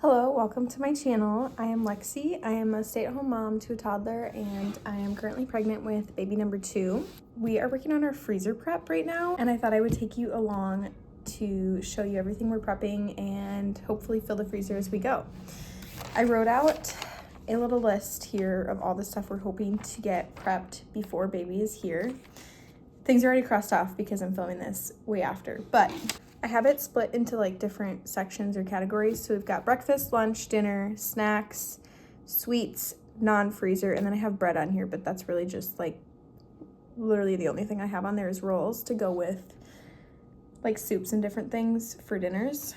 Hello, welcome to my channel. I am Lexi. I am a stay-at-home mom to a toddler, and I am currently pregnant with baby number 2. We are working on our freezer prep right now, and I thought I would take you along to show you everything we're prepping and hopefully fill the freezer as we go. I wrote out a little list here of all the stuff we're hoping to get prepped before baby is here. Things are already crossed off because I'm filming this way after, but I have it split into like different sections or categories. So we've got breakfast, lunch, dinner, snacks, sweets, non-freezer, and then I have bread on here, but that's really just like literally the only thing I have on there is rolls to go with like soups and different things for dinners.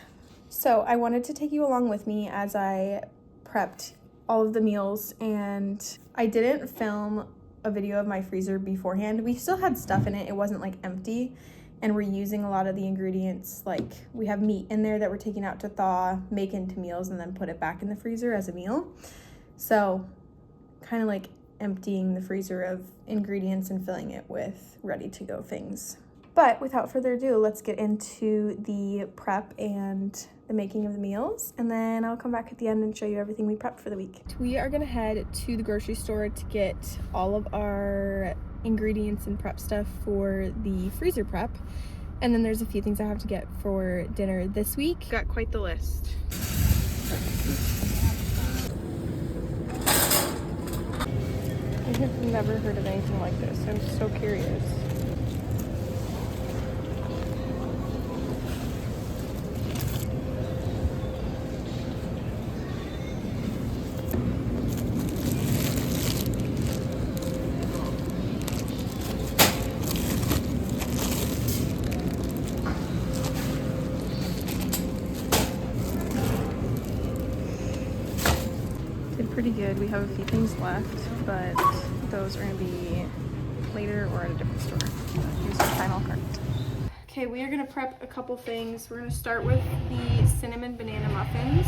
So I wanted to take you along with me as I prepped all of the meals, and I didn't film a video of my freezer beforehand. We still had stuff in it. It wasn't like empty. And we're using a lot of the ingredients, like we have meat in there that we're taking out to thaw, make into meals, and then put it back in the freezer as a meal. So kind of like emptying the freezer of ingredients and filling it with ready to go things. But without further ado, let's get into the prep and the making of the meals, and then I'll come back at the end and show you everything we prepped for the week. We are gonna head to the grocery store to get all of our ingredients and prep stuff for the freezer prep, and then there's a few things I have to get for dinner this week. Got quite the list. I have never heard of anything like this. I'm so curious. Pretty good. We have a few things left, but those are going to be later or at a different store. Here's our final cart. Okay, we are going to prep a couple things. We're going to start with the cinnamon banana muffins.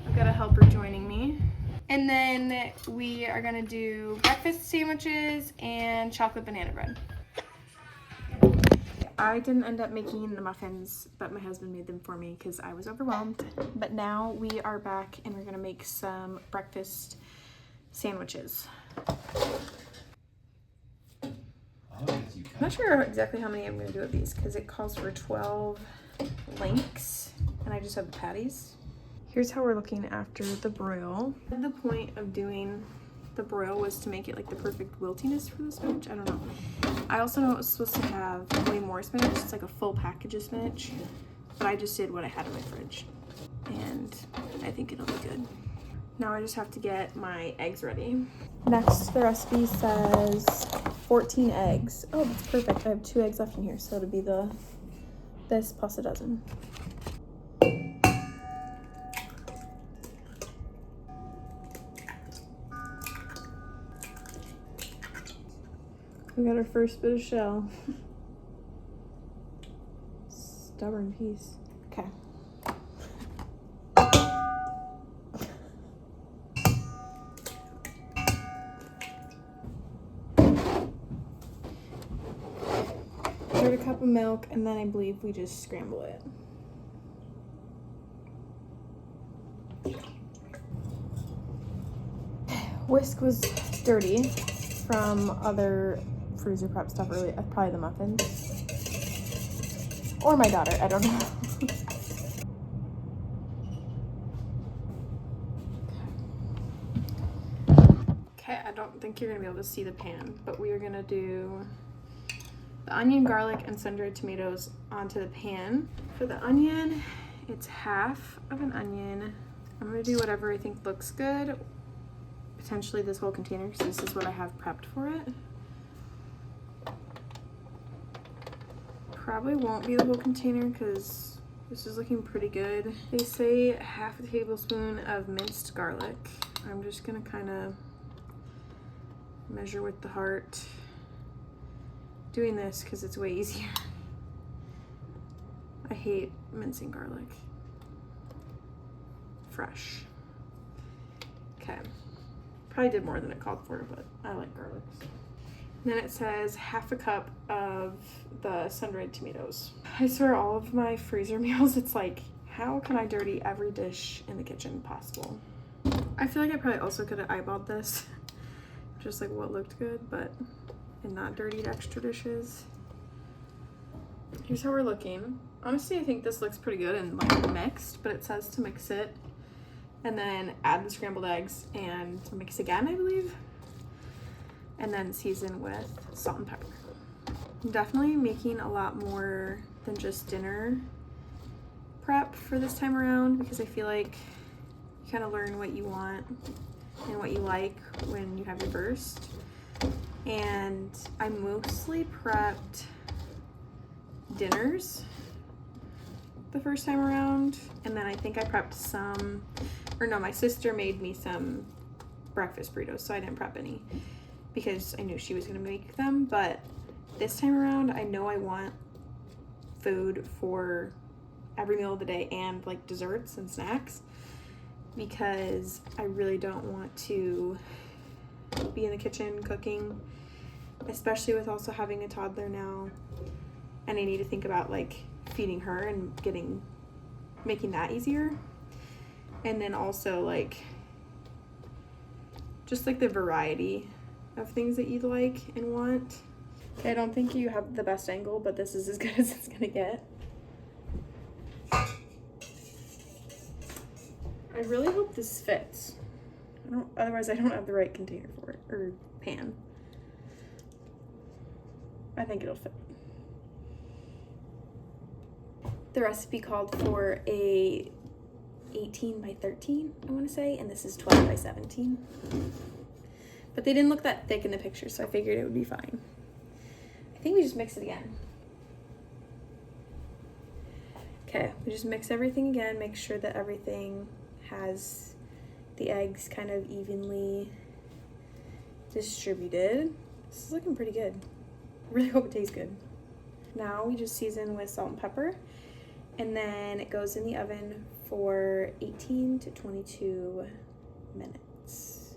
I've got a helper joining me. And then we are going to do breakfast sandwiches and chocolate banana bread. I didn't end up making the muffins, but my husband made them for me because I was overwhelmed. But now we are back and we're gonna make some breakfast sandwiches. I'm not sure exactly how many I'm gonna do of these because it calls for 12 links and I just have the patties. Here's how we're looking after the broil. The point of doing the broil was to make it like the perfect wiltiness for the spinach. I don't know. I also know it was supposed to have way more spinach. It's like a full package of spinach, but I just did what I had in my fridge, and I think it'll be good. Now I just have to get my eggs ready. Next, the recipe says 14 eggs. Oh, that's perfect. I have 2 eggs left in here, so it'll be this plus a dozen. We got our first bit of shell. Stubborn piece. Okay. Third a cup of milk, and then I believe we just scramble it. Whisk was dirty from other freezer prep stuff earlier, probably the muffins. Or my daughter, I don't know. Okay, I don't think you're gonna be able to see the pan, but we are gonna do the onion, garlic, and sun-dried tomatoes onto the pan. For the onion, it's half of an onion. I'm gonna do whatever I think looks good. Potentially this whole container, because this is what I have prepped for it. Probably won't be the whole container because this is looking pretty good. They say half a tablespoon of minced garlic. I'm just gonna kind of measure with the heart. Doing this because it's way easier. I hate mincing garlic. Fresh. Okay. Probably did more than it called for, but I like garlic. Then it says half a cup of the sun-dried tomatoes. I swear all of my freezer meals, it's like How can I dirty every dish in the kitchen possible? I feel like I probably also could have eyeballed this, just like what looked good, and not dirtied extra dishes. Here's how we're looking. Honestly, I think this looks pretty good and like mixed, but it says to mix it and then add the scrambled eggs and mix again, I believe, and then season with salt and pepper. I'm definitely making a lot more than just dinner prep for this time around, because I feel like you kind of learn what you want and what you like when you have your first. And I mostly prepped dinners the first time around, and then I think I prepped some, or no, my sister made me some breakfast burritos, so I didn't prep any because I knew she was gonna make them. But this time around, I know I want food for every meal of the day and like desserts and snacks, because I really don't want to be in the kitchen cooking, especially with also having a toddler now, and I need to think about like feeding her and making that easier. And then also like just like the variety of things that you like and want. Okay, I don't think you have the best angle, but this is as good as it's gonna get. I really hope this fits. Otherwise I don't have the right container for it, or pan. I think it'll fit. The recipe called for a 18 by 13, I want to say, and this is 12 by 17. But they didn't look that thick in the picture, so I figured it would be fine. I think we just mix it again. Okay, we just mix everything again, make sure that everything has the eggs kind of evenly distributed. This is looking pretty good. I really hope it tastes good. Now we just season with salt and pepper, and then it goes in the oven for 18 to 22 minutes.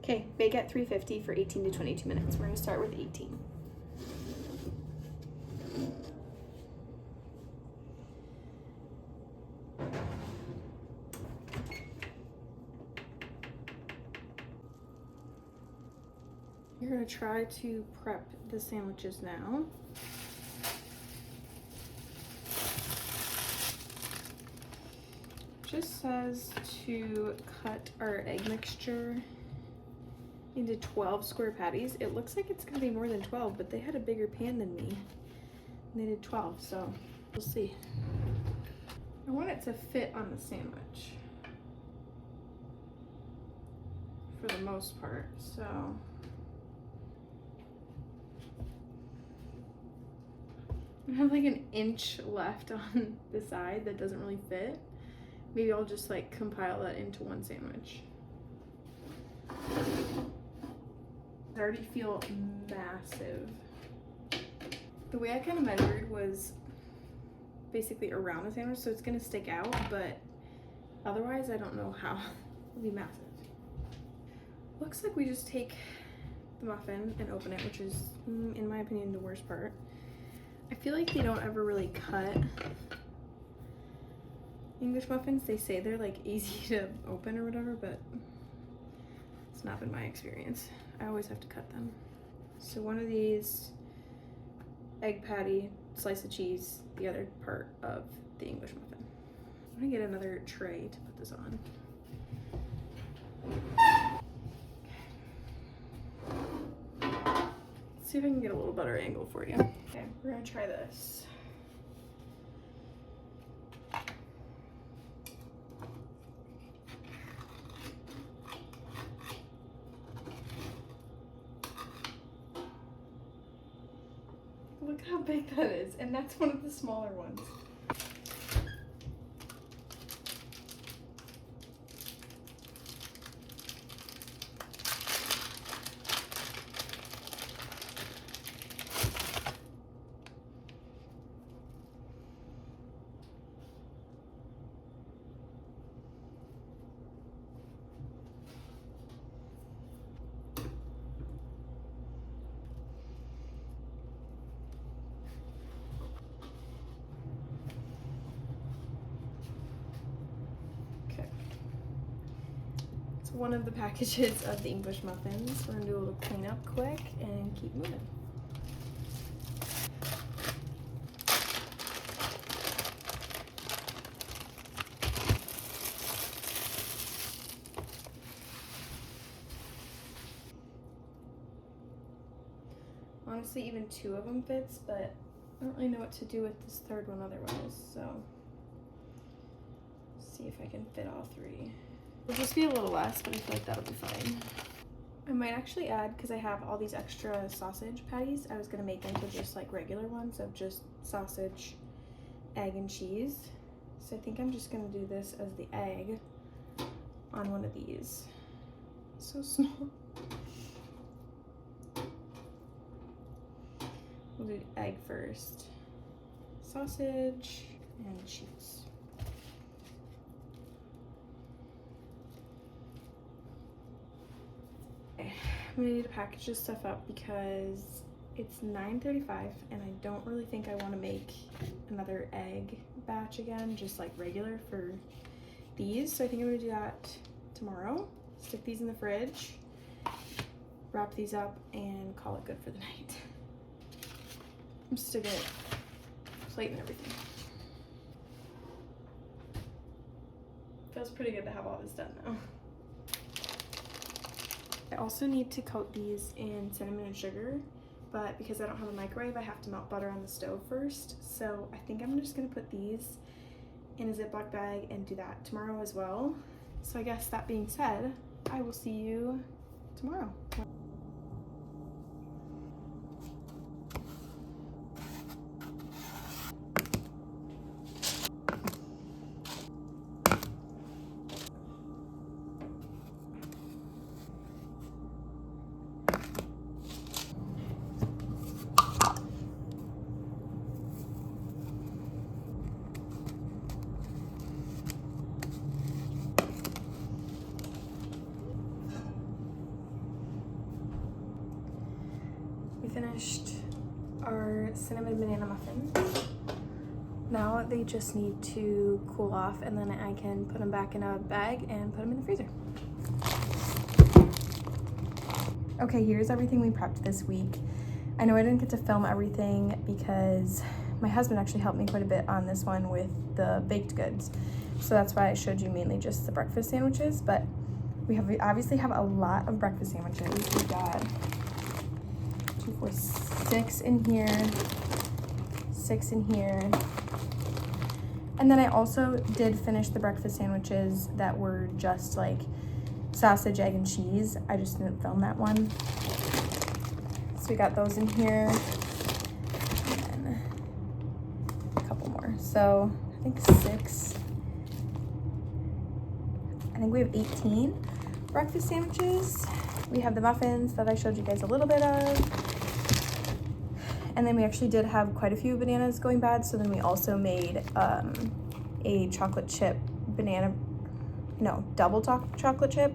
Okay, bake at 350 for 18 to 22 minutes. We're gonna start with 18. You're gonna try to prep the sandwiches now. Just says to cut our egg mixture into 12 square patties. It looks like it's gonna be more than 12, but they had a bigger pan than me, and they did 12, so we'll see. I want it to fit on the sandwich for the most part, so I have like an inch left on the side that doesn't really fit. Maybe I'll just like compile that into one sandwich. I already feel massive. The way I kind of measured was basically around the sandwich, so it's gonna stick out, but otherwise I don't know how. It'll be massive. Looks like we just take the muffin and open it, which is, in my opinion, the worst part. I feel like they don't ever really cut English muffins. They say they're like easy to open or whatever, but it's not been my experience. I always have to cut them. So one of these, egg patty, slice of cheese, the other part of the English muffin. I'm gonna get another tray to put this on. Let's see if I can get a little better angle for you. Okay, we're gonna try this. Look how big that is, and that's one of the smaller ones. one of the packages of the English muffins. We're gonna do a little cleanup quick and keep moving. Honestly, even 2 of them fits, but I don't really know what to do with this 3rd one otherwise, so see if I can fit all 3. It'll just be a little less, but I feel like that'll be fine. I might actually add, because I have all these extra sausage patties, I was gonna make into just like regular ones of just sausage, egg, and cheese. So I think I'm just gonna do this as the egg on one of these. So small. We'll do egg first, sausage, and cheese. Okay, I'm gonna need to package this stuff up because it's 9:35 and I don't really think I want to make another egg batch again, just like regular for these. So I think I'm gonna do that tomorrow. Stick these in the fridge, wrap these up, and call it good for the night. I'm sticking it, plate and everything. Feels pretty good to have all this done now. I also need to coat these in cinnamon and sugar, but because I don't have a microwave, I have to melt butter on the stove first. So I think I'm just gonna put these in a Ziploc bag and do that tomorrow as well. So I guess that being said, I will see you tomorrow. We finished our cinnamon banana muffins. Now they just need to cool off and then I can put them back in a bag and put them in the freezer. Okay, here's everything we prepped this week. I know I didn't get to film everything because my husband actually helped me quite a bit on this one with the baked goods. So that's why I showed you mainly just the breakfast sandwiches, but we obviously have a lot of breakfast sandwiches. We got 2, 4, 6 in here, 6 in here. And then I also did finish the breakfast sandwiches that were just like sausage, egg, and cheese. I just didn't film that one. So we got those in here. And then a couple more. So I think 6. I think we have 18 breakfast sandwiches. We have the muffins that I showed you guys a little bit of. And then we actually did have quite a few bananas going bad, so then we also made a chocolate chip banana, no, double chocolate chip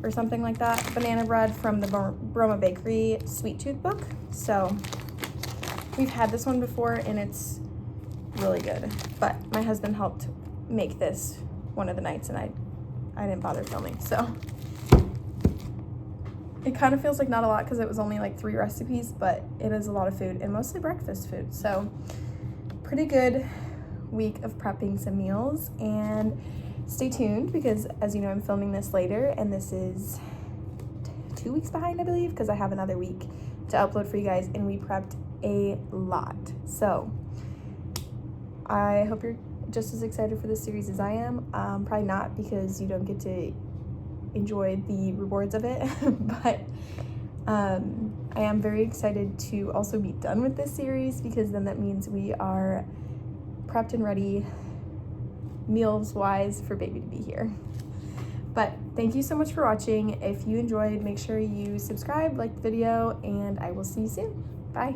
or something like that, banana bread from the Broma Bakery Sweet Tooth book. So we've had this one before and it's really good, but my husband helped make this one of the nights and I didn't bother filming, so. It kind of feels like not a lot because it was only like 3 recipes, but it is a lot of food and mostly breakfast food. So pretty good week of prepping some meals, and stay tuned because as you know, I'm filming this later and this is 2 weeks behind, I believe, because I have another week to upload for you guys and we prepped a lot. So I hope you're just as excited for this series as I am. Probably not because you don't get to enjoy the rewards of it, but I am very excited to also be done with this series because then that means we are prepped and ready meals wise for baby to be here. But thank you so much for watching. If you enjoyed, make sure you subscribe, like the video, and I will see you soon. Bye.